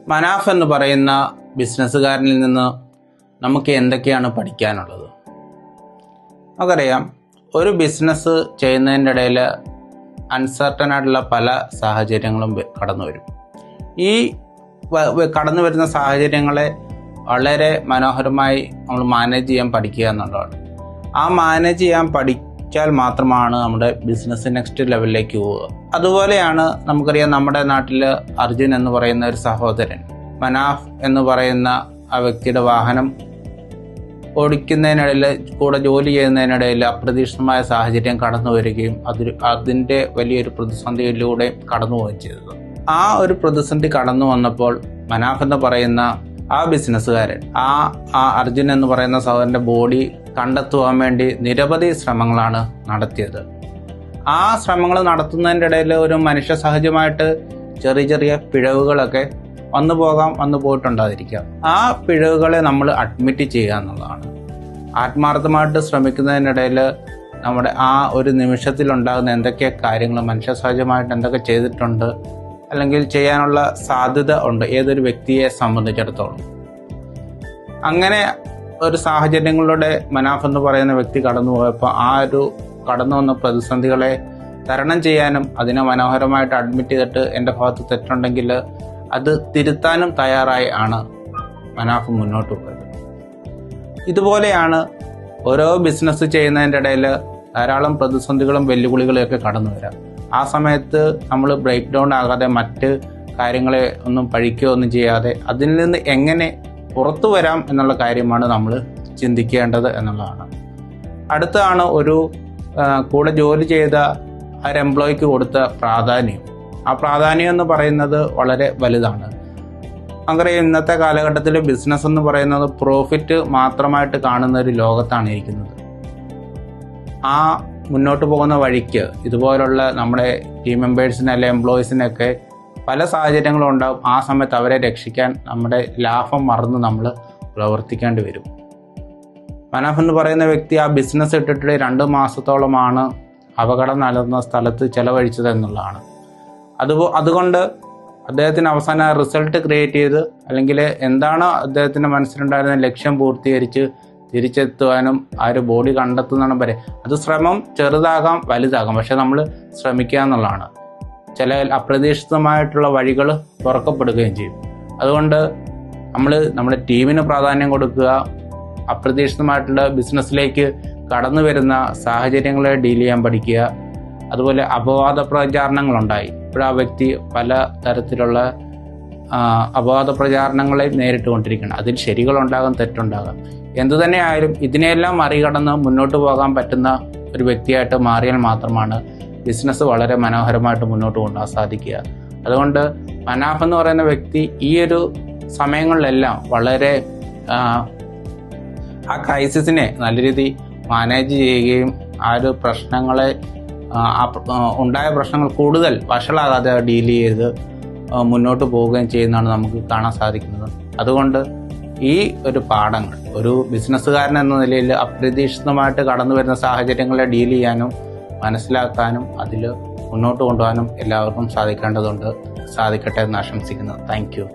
മനാഫ് എന്ന് പറയുന്ന ബിസിനസ്സുകാരനിൽ നിന്ന് നമുക്ക് എന്തൊക്കെയാണ് പഠിക്കാനുള്ളത്? നമുക്കറിയാം, ഒരു ബിസിനസ് ചെയ്യുന്നതിൻ്റെ ഇടയിൽ അൺസർട്ടൻ ആയിട്ടുള്ള പല സാഹചര്യങ്ങളും കടന്നു വരും. ഈ കടന്നു വരുന്ന സാഹചര്യങ്ങളെ വളരെ മനോഹരമായി നമ്മൾ മാനേജ് ചെയ്യാൻ പഠിക്കുക എന്നുള്ളതാണ്. ആ മാനേജ് ചെയ്യാൻ പഠിച്ചാൽ മാത്രമാണ് നമ്മുടെ ബിസിനസ് നെക്സ്റ്റ് ലെവലിലേക്ക് പോവുക. അതുപോലെയാണ് നമുക്കറിയാം, നമ്മുടെ നാട്ടിൽ അർജുൻ എന്ന് പറയുന്ന ഒരു സഹോദരൻ മനാഫ് എന്ന് പറയുന്ന ആ വ്യക്തിയുടെ വാഹനം ഓടിക്കുന്നതിനിടയിൽ, കൂടെ ജോലി ചെയ്യുന്നതിനിടയിൽ അപ്രതീക്ഷിതമായ സാഹചര്യം കടന്നു വരികയും അതിൻ്റെ വലിയൊരു പ്രതിസന്ധിയിലൂടെ കടന്നു പോവുകയും ചെയ്തത്. ആ ഒരു പ്രതിസന്ധി കടന്നു വന്നപ്പോൾ മനാഫ് എന്ന് പറയുന്ന ആ ബിസിനസ്സുകാരൻ ആ അർജുൻ എന്ന് പറയുന്ന സഹോദരൻ്റെ ബോഡി കണ്ടെത്തുവാൻ വേണ്ടി നിരവധി ശ്രമങ്ങളാണ് നടത്തിയത്. ആ ശ്രമങ്ങൾ നടത്തുന്നതിൻ്റെ ഇടയിൽ ഒരു മനുഷ്യ സഹജമായിട്ട് ചെറിയ ചെറിയ പിഴവുകളൊക്കെ വന്നു പോയിട്ടുണ്ടായിരിക്കാം. ആ പിഴവുകളെ നമ്മൾ അഡ്മിറ്റ് ചെയ്യുക എന്നുള്ളതാണ്. ആത്മാർത്ഥമായിട്ട് ശ്രമിക്കുന്നതിനിടയിൽ നമ്മുടെ ആ ഒരു നിമിഷത്തിലുണ്ടാകുന്ന എന്തൊക്കെ കാര്യങ്ങൾ മനുഷ്യ സഹജമായിട്ട് എന്തൊക്കെ ചെയ്തിട്ടുണ്ട്, അല്ലെങ്കിൽ ചെയ്യാനുള്ള സാധ്യത ഉണ്ട് ഏതൊരു വ്യക്തിയെ സംബന്ധിച്ചിടത്തോളം. അങ്ങനെ ഒരു സാഹചര്യങ്ങളിലൂടെ മനാഫ് എന്ന് പറയുന്ന വ്യക്തി കടന്നു പോയപ്പോൾ ആ ഒരു കടന്നു വന്ന പ്രതിസന്ധികളെ തരണം ചെയ്യാനും അതിനെ മനോഹരമായിട്ട് അഡ്മിറ്റ് ചെയ്തിട്ട് എൻ്റെ ഭാഗത്ത് തെറ്റുണ്ടെങ്കിൽ അത് തിരുത്താനും തയ്യാറായി ആണ് മനാഫ് മുന്നോട്ട് പോയത്. ഇതുപോലെയാണ് ഓരോ ബിസിനസ് ചെയ്യുന്നതിൻ്റെ ഇടയിൽ ധാരാളം പ്രതിസന്ധികളും വെല്ലുവിളികളും ഒക്കെ കടന്നു വരാം. ആ സമയത്ത് നമ്മൾ ബ്രേക്ക് ഡൗൺ ആകാതെ മറ്റ് കാര്യങ്ങളെ ഒന്നും പഴിക്കുകയോ ഒന്നും ചെയ്യാതെ അതിൽ നിന്ന് എങ്ങനെ പുറത്തു വരാം എന്നുള്ള കാര്യമാണ് നമ്മൾ ചിന്തിക്കേണ്ടത് എന്നുള്ളതാണ്. അടുത്താണ് ഒരു കൂടെ ജോലി ചെയ്ത ഒരു എംപ്ലോയിക്ക് കൊടുത്ത പ്രാധാന്യം. ആ പ്രാധാന്യം എന്ന് പറയുന്നത് വളരെ വലുതാണ്. അങ്ങനെ ഇന്നത്തെ കാലഘട്ടത്തിൽ ബിസിനസ് എന്ന് പറയുന്നത് പ്രോഫിറ്റ് മാത്രമായിട്ട് കാണുന്ന ഒരു ലോകത്താണ് ഇരിക്കുന്നത്. ആ മുന്നോട്ട് പോകുന്ന വഴിക്ക് ഇതുപോലുള്ള നമ്മുടെ ടീം മെമ്പേഴ്സിനെ അല്ലെ എംപ്ലോയീസിനൊക്കെ പല സാഹചര്യങ്ങളും ഉണ്ടാകും. ആ സമയത്ത് അവരെ രക്ഷിക്കാൻ നമ്മുടെ ലാഭം മറന്ന് നമ്മൾ പ്രവർത്തിക്കേണ്ടി വരും. മനാഫ് എന്ന് പറയുന്ന വ്യക്തി ആ ബിസിനസ് ഇട്ടിട്ട് 2 മാസത്തോളമാണ് അപകടം നടന്ന സ്ഥലത്ത് ചെലവഴിച്ചത് എന്നുള്ളതാണ്. അതുകൊണ്ട് അദ്ദേഹത്തിന് അവസാന റിസൾട്ട് ക്രിയേറ്റ് ചെയ്ത്, അല്ലെങ്കിൽ എന്താണോ അദ്ദേഹത്തിൻ്റെ മനസ്സിലുണ്ടായിരുന്ന ലക്ഷ്യം പൂർത്തീകരിച്ച് തിരിച്ചെത്തുവാനും ആ ഒരു ബോഡി കണ്ടെത്തുന്നതാണ് വരെ. അത് ശ്രമം ചെറുതാകാം വലുതാകാം, പക്ഷെ നമ്മൾ ശ്രമിക്കുക എന്നുള്ളതാണ്. ചില അപ്രതീക്ഷിതമായിട്ടുള്ള വഴികൾ തുറക്കപ്പെടുകയും ചെയ്യും. അതുകൊണ്ട് നമ്മൾ നമ്മുടെ ടീമിന് പ്രാധാന്യം കൊടുക്കുക, അപ്രതീക്ഷിതമായിട്ടുള്ള ബിസിനസ്സിലേക്ക് കടന്നു വരുന്ന സാഹചര്യങ്ങളെ ഡീൽ ചെയ്യാൻ പഠിക്കുക. അതുപോലെ അപവാദ പ്രചാരണങ്ങളുണ്ടായി. ഇപ്പോൾ ആ വ്യക്തി പല തരത്തിലുള്ള അപവാദ പ്രചാരണങ്ങളെ നേരിട്ടുകൊണ്ടിരിക്കുകയാണ്. അതിൽ ശരികളുണ്ടാകാം, തെറ്റുണ്ടാകാം. എന്തു തന്നെ ആയാലും ഇതിനെല്ലാം മറികടന്ന് മുന്നോട്ട് പോകാൻ പറ്റുന്ന ഒരു വ്യക്തിയായിട്ട് മാറിയാൽ മാത്രമാണ് ബിസിനസ് വളരെ മനോഹരമായിട്ട് മുന്നോട്ട് കൊണ്ടുപോകാൻ സാധിക്കുക. അതുകൊണ്ട് മനാഫ് എന്ന് പറയുന്ന വ്യക്തി ഈ ഒരു സമയങ്ങളിലെല്ലാം വളരെ ആ ക്രൈസിസിനെ നല്ല രീതിയിൽ മാനേജ് ചെയ്യുകയും ആ ഒരു പ്രശ്നങ്ങളെ ഉണ്ടായ പ്രശ്നങ്ങൾ കൂടുതൽ വഷളാകാതെ ഡീൽ ചെയ്ത് മുന്നോട്ട് പോവുകയും ചെയ്യുന്നതാണ് നമുക്ക് കാണാൻ സാധിക്കുന്നത്. അതുകൊണ്ട് ഈ ഒരു പാഠങ്ങൾ ഒരു ബിസിനസ്സുകാരൻ എന്ന നിലയിൽ അപ്രതീക്ഷിതമായിട്ട് കടന്നു വരുന്ന സാഹചര്യങ്ങളെ ഡീൽ ചെയ്യാനും മനസ്സിലാക്കാനും അതിൽ മുന്നോട്ട് കൊണ്ടുപോകാനും എല്ലാവർക്കും സാധിക്കേണ്ടതുണ്ട്. സാധിക്കട്ടെ എന്ന് ആശംസിക്കുന്നു. Thank you.